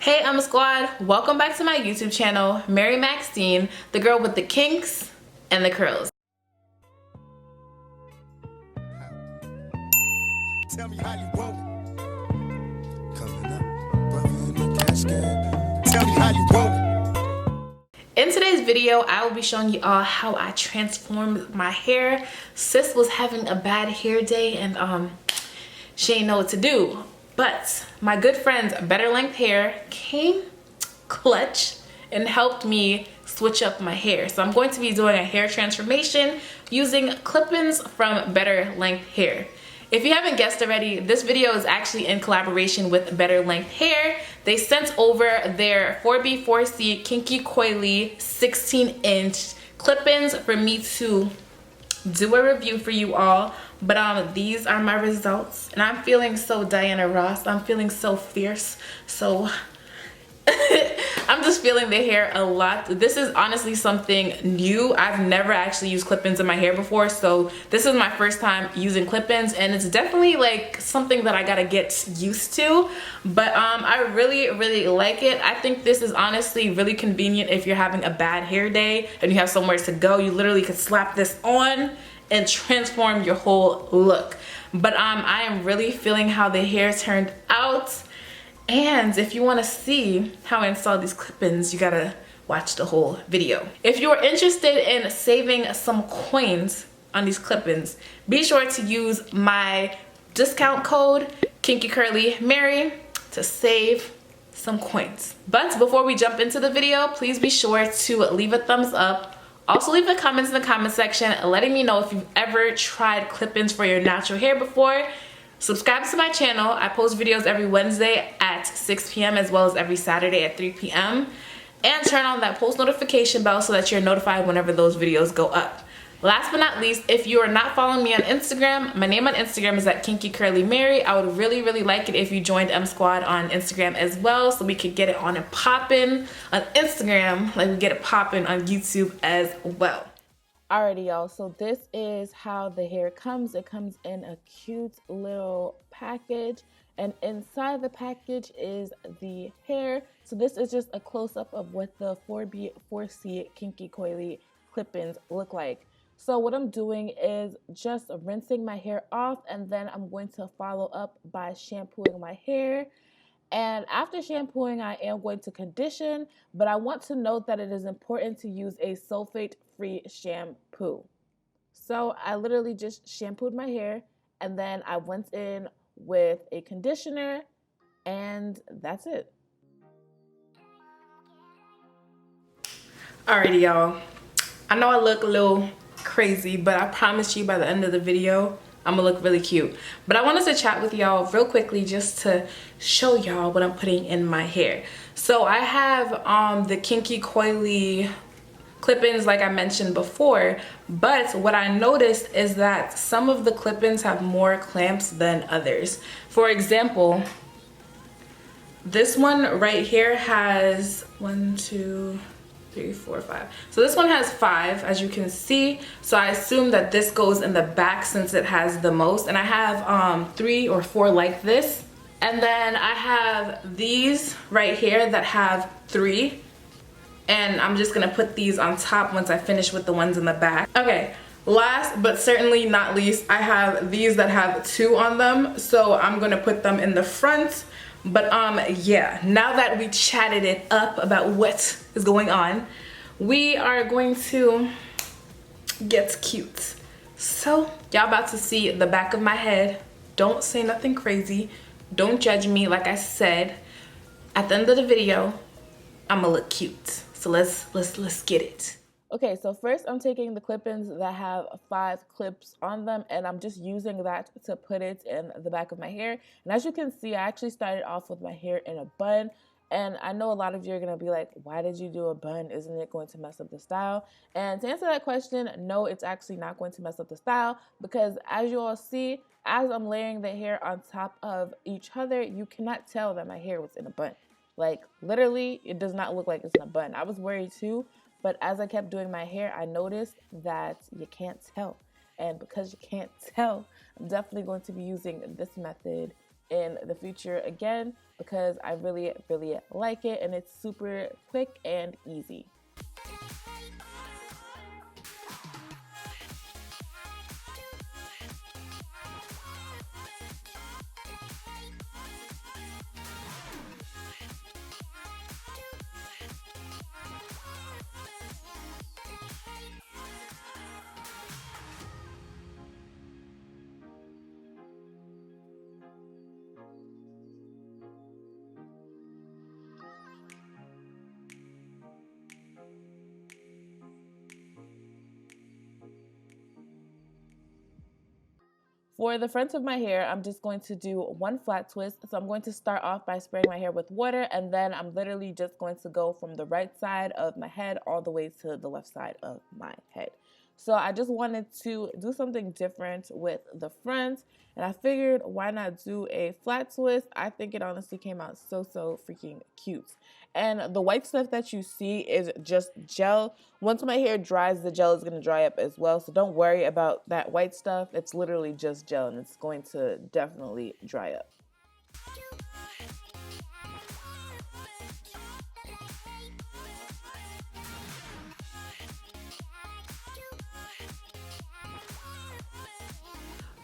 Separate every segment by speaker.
Speaker 1: Hey MSquad, welcome back to my YouTube channel, Mary Maxine, the girl with the kinks and the curls.
Speaker 2: Tell me how you want it. Coming up, brother in the casket. Tell me how you want it.
Speaker 1: In today's video, I will be showing you all how I transformed my hair. Sis was having a bad hair day and she ain't know what to do. But my good friends BetterLength Hair came clutch and helped me switch up my hair. So I'm going to be doing a hair transformation using clip-ins from BetterLength Hair. If you haven't guessed already, this video is actually in collaboration with BetterLength Hair. They sent over their 4B4C Kinky Coily 16-inch clip-ins for me to do a review for you all. But these are my results and I'm feeling so Diana Ross. I'm feeling so fierce. So I'm just feeling the hair a lot. This is honestly something new. I've never actually used clip-ins in my hair before, so this is my first time using clip-ins and it's definitely like something that I gotta get used to. But I really like it. I think this is honestly really convenient if you're having a bad hair day and you have somewhere to go. You literally could slap this on and transform your whole look. But I am really feeling how the hair turned out. And if you want to see how I install these clip-ins, you gotta watch the whole video. If you're interested in saving some coins on these clip-ins, be sure to use my discount code KinkyCurlyMary to save some coins. But before we jump into the video, please be sure to leave a thumbs up. Also leave a comment in the comment section letting me know if you've ever tried clip-ins for your natural hair before. Subscribe to my channel. I post videos every Wednesday at 6 p.m. as well as every Saturday at 3 p.m. And turn on that post notification bell so that you're notified whenever those videos go up. Last but not least, if you are not following me on Instagram, my name on Instagram is at KinkyCurlyMary. I would really like it if you joined MSquad on Instagram as well so we could get it on and poppin' on Instagram like we get it poppin' on YouTube as well. Alrighty y'all, so this is how the hair comes. It comes in a cute little package and inside the package is the hair. So this is just a close-up of what the 4B4C Kinky Coily clip-ins look like. So what I'm doing is just rinsing my hair off and then I'm going to follow up by shampooing my hair. And after shampooing, I am going to condition, but I want to note that it is important to use a sulfate-free shampoo. So I literally just shampooed my hair and then I went in with a conditioner and that's it. Alrighty, y'all. I know I look a little crazy, but I promise you by the end of the video, I'm gonna look really cute. But I wanted to chat with y'all real quickly just to show y'all what I'm putting in my hair. So I have the Kinky Coily clip-ins like I mentioned before, but what I noticed is that some of the clip-ins have more clamps than others. For example, this one right here has 1, 2, 3, 4, 5. So this one has 5, as you can see. So I assume that this goes in the back since it has the most. And I have 3 or 4 like this. And then I have these right here that have 3. And I'm just gonna put these on top once I finish with the ones in the back. Okay, last but certainly not least, I have these that have 2 on them. So I'm gonna put them in the front. But yeah, now that we chatted it up about what is going on, we are going to get cute. So y'all about to see the back of my head. Don't say nothing crazy. Don't judge me. Like I said, at the end of the video, I'ma look cute. So let's get it. Okay, so first I'm taking the clip-ins that have 5 clips on them and I'm just using that to put it in the back of my hair. And as you can see, I actually started off with my hair in a bun. And I know a lot of you are going to be like, why did you do a bun? Isn't it going to mess up the style? And to answer that question, no, it's actually not going to mess up the style because as you all see, as I'm layering the hair on top of each other, you cannot tell that my hair was in a bun. Like literally, it does not look like it's in a bun. I was worried too. But as I kept doing my hair, I noticed that you can't tell. And because you can't tell, I'm definitely going to be using this method
Speaker 3: in the future again, because I really like it, and it's super quick and easy. For the front of my hair, I'm just going to do one flat twist. So I'm going to start off by spraying my hair with water, and then I'm literally just going to go from the right side of my head all the way to the left side of my head. So I just wanted to do something different with the front, and I figured why not do a flat twist. I think it honestly came out so freaking cute. And the white stuff that you see is just gel. Once my hair dries, the gel is going to dry up as well. So don't worry about that white stuff. It's literally just gel, and it's going to definitely dry up.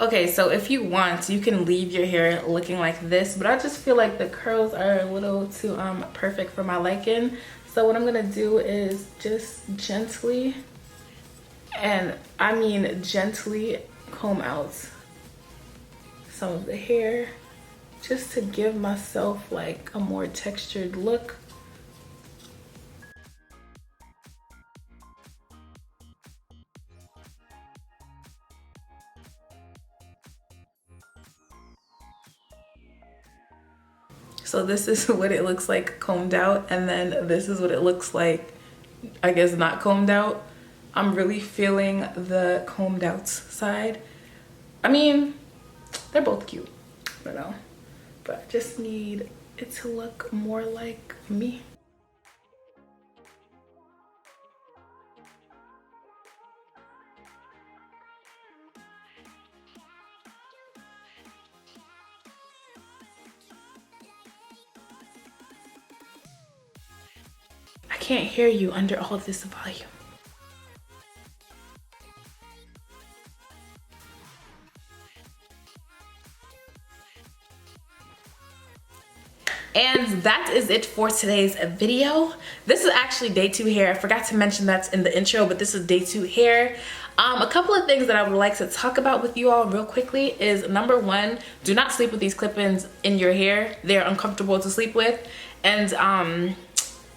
Speaker 1: Okay, so if you want, you can leave your hair looking like this, but I just feel like the curls are a little too perfect for my liking. So what I'm gonna do is just gently, and I mean gently, comb out some of the hair just to give myself like a more textured look. So this is what it looks like combed out, and then this is what it looks like, I guess, not combed out. I'm really feeling the combed out side. I mean, they're both cute, I don't know, but I just need it to look more like me. I can't hear you under all this volume. And that is it for today's video. This is actually day 2 hair. I forgot to mention that's in the intro, but this is day 2 hair. A couple of things that I would like to talk about with you all real quickly is, number 1, do not sleep with these clip-ins in your hair. They're uncomfortable to sleep with. And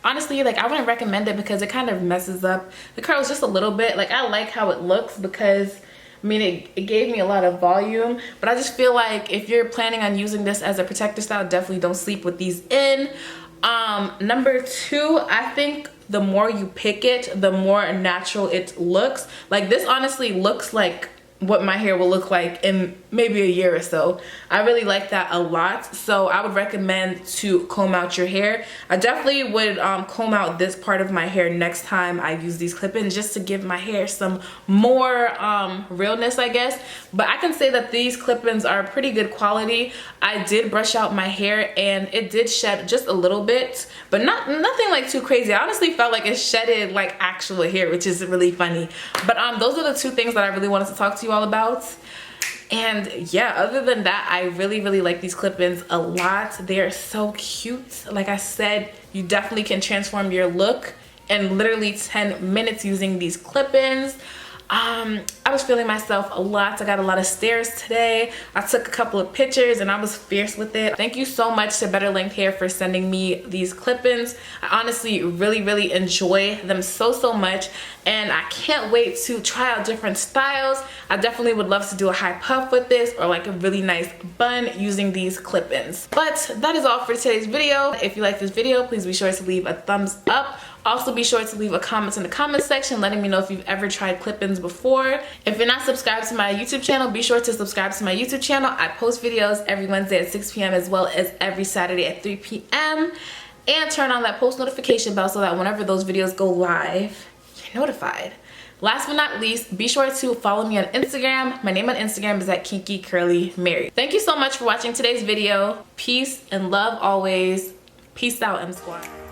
Speaker 1: honestly, like, I wouldn't recommend it because it kind of messes up the curls just a little bit. Like, I like how it looks because, I mean, it gave me a lot of volume, but I just feel like if you're planning on using this as a protector style, definitely don't sleep with these in. Number 2, I think the more you pick it, the more natural it looks. Like, this honestly looks like what my hair will look like in maybe a year or so. I really like that a lot, so I would recommend to comb out your hair. I definitely would comb out this part of my hair next time I use these clip-ins, just to give my hair some more realness, I guess. But I can say that these clip-ins are pretty good quality. I did brush out my hair and it did shed just a little bit, but nothing like too crazy. I honestly felt like it shedded like actual hair, which is really funny. But those are the 2 things that I really wanted to talk to you all about. And yeah, other than that, I really like these clip-ins a lot. They're so cute. Like I said, you definitely can transform your look in literally 10 minutes using these clip-ins. I was feeling myself a lot. I got a lot of stares today. I took a couple of pictures and I was fierce with it. Thank you so much to BetterLength Hair for sending me these clip-ins. I honestly really enjoy them so much, and I can't wait to try out different styles. I definitely would love to do a high puff with this, or like a really nice bun using these clip-ins. But that is all for today's video. If you like this video, please be sure to leave a thumbs up. Also, be sure to leave a comment in the comment section letting me know if you've ever tried clip-ins before. If you're not subscribed to my YouTube channel, be sure to subscribe to my YouTube channel. I post videos every Wednesday at 6 p.m. as well as every Saturday at 3 p.m. And turn on that post notification bell so that whenever those videos go live, you're notified. Last but not least, be sure to follow me on Instagram. My name on Instagram is @KinkyCurlyMary. Thank you so much for watching today's video. Peace and love always. Peace out, MSquad.